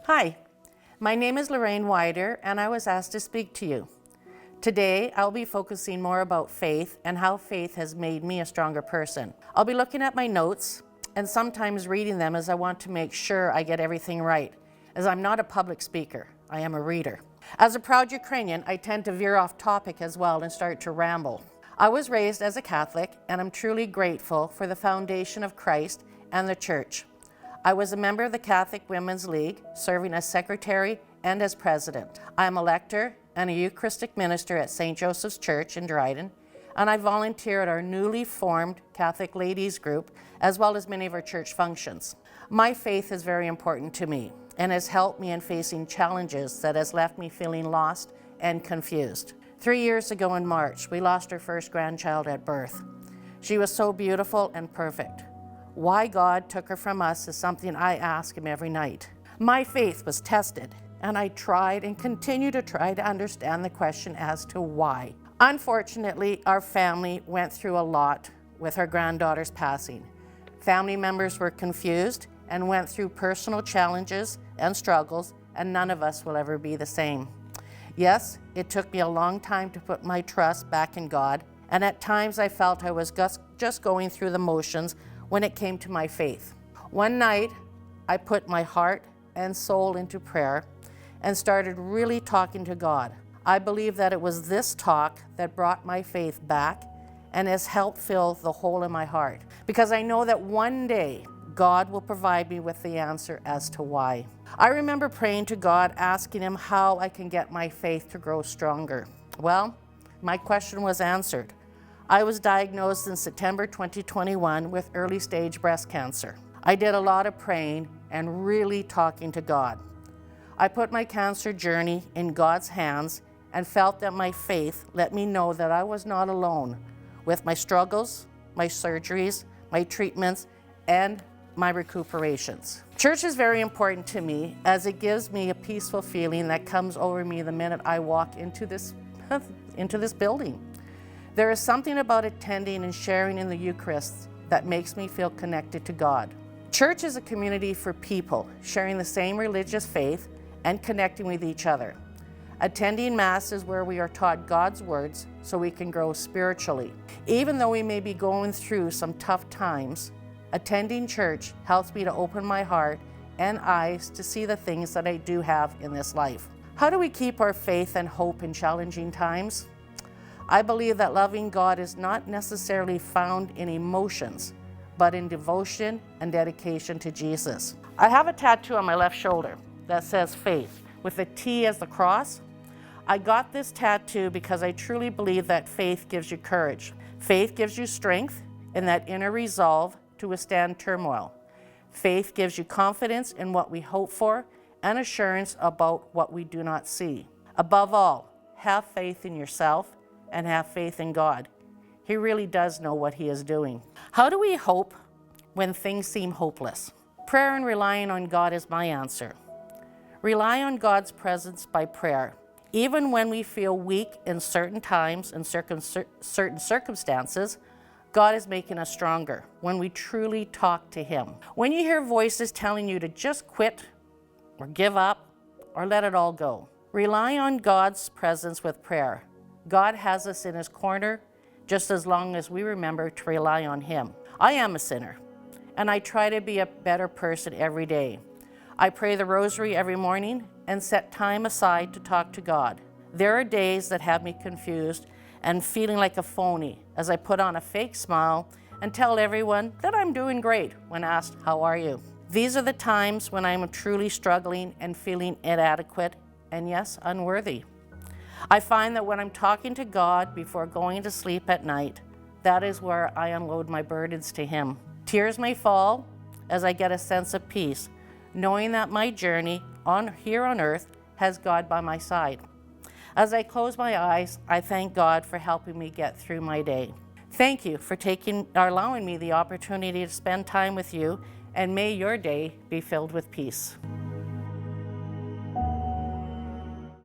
Hi, my name is Lorraine Wider, and I was asked to speak to you. Today, I'll be focusing more about faith and how faith has made me a stronger person. I'll be looking at my notes and sometimes reading them as I want to make sure I get everything right, as I'm not a public speaker, I am a reader. As a proud Ukrainian, I tend to veer off topic as well and start to ramble. I was raised as a Catholic, and I'm truly grateful for the foundation of Christ and the Church. I was a member of the Catholic Women's League, serving as secretary and as president. I am a lector and a Eucharistic minister at St. Joseph's Church in Dryden, and I volunteer at our newly formed Catholic Ladies Group, as well as many of our church functions. My faith is very important to me and has helped me in facing challenges that has left me feeling lost and confused. 3 years ago in March, we lost our first grandchild at birth. She was so beautiful and perfect. Why God took her from us is something I ask Him every night. My faith was tested, and I tried and continue to try to understand the question as to why. Unfortunately, our family went through a lot with our granddaughter's passing. Family members were confused and went through personal challenges and struggles, and none of us will ever be the same. Yes, it took me a long time to put my trust back in God, and at times I felt I was just going through the motions when it came to my faith. One night, I put my heart and soul into prayer and started really talking to God. I believe that it was this talk that brought my faith back and has helped fill the hole in my heart, because I know that one day God will provide me with the answer as to why. I remember praying to God, asking Him how I can get my faith to grow stronger. Well, my question was answered. I was diagnosed in September 2021 with early stage breast cancer. I did a lot of praying and really talking to God. I put my cancer journey in God's hands and felt that my faith let me know that I was not alone with my struggles, my surgeries, my treatments, and my recuperations. Church is very important to me, as it gives me a peaceful feeling that comes over me the minute I walk into this building. There is something about attending and sharing in the Eucharist that makes me feel connected to God. Church is a community for people sharing the same religious faith and connecting with each other. Attending Mass is where we are taught God's words so we can grow spiritually. Even though we may be going through some tough times, attending church helps me to open my heart and eyes to see the things that I do have in this life. How do we keep our faith and hope in challenging times? I believe that loving God is not necessarily found in emotions, but in devotion and dedication to Jesus. I have a tattoo on my left shoulder that says faith, with a T as the cross. I got this tattoo because I truly believe that faith gives you courage. Faith gives you strength and that inner resolve to withstand turmoil. Faith gives you confidence in what we hope for and assurance about what we do not see. Above all, have faith in yourself and have faith in God. He really does know what He is doing. How do we hope when things seem hopeless? Prayer and relying on God is my answer. Rely on God's presence by prayer. Even when we feel weak in certain times and certain circumstances, God is making us stronger when we truly talk to Him. When you hear voices telling you to just quit or give up or let it all go, rely on God's presence with prayer. God has us in His corner just as long as we remember to rely on Him. I am a sinner, and I try to be a better person every day. I pray the rosary every morning and set time aside to talk to God. There are days that have me confused and feeling like a phony as I put on a fake smile and tell everyone that I'm doing great when asked, "How are you?" These are the times when I'm truly struggling and feeling inadequate and, yes, unworthy. I find that when I'm talking to God before going to sleep at night, that is where I unload my burdens to Him. Tears may fall as I get a sense of peace, knowing that my journey here on earth has God by my side. As I close my eyes, I thank God for helping me get through my day. Thank you for allowing me the opportunity to spend time with you, and may your day be filled with peace.